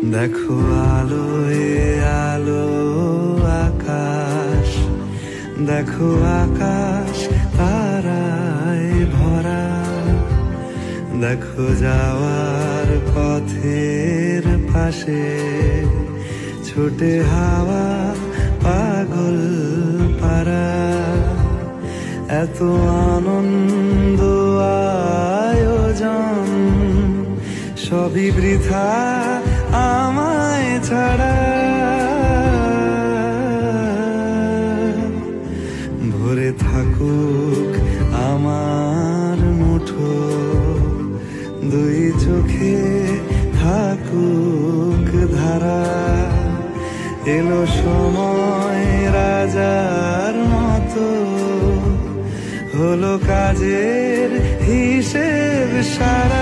দেখো আলোয় আলো আকাশ, দেখো আকাশ তারায় ভরা, দেখো যাওয়ার পথের পাশে ছোটে হাওয়া পাগল পারা। এত আনন্দ আয়োজন সবই বৃথা আমায় ছাড়া। ভরে থাকুক আমার মুঠো, দুই চোখে থাকুক ধারা। এলো সময় রাজার মতো, হলো কাজের হিসেব সারা।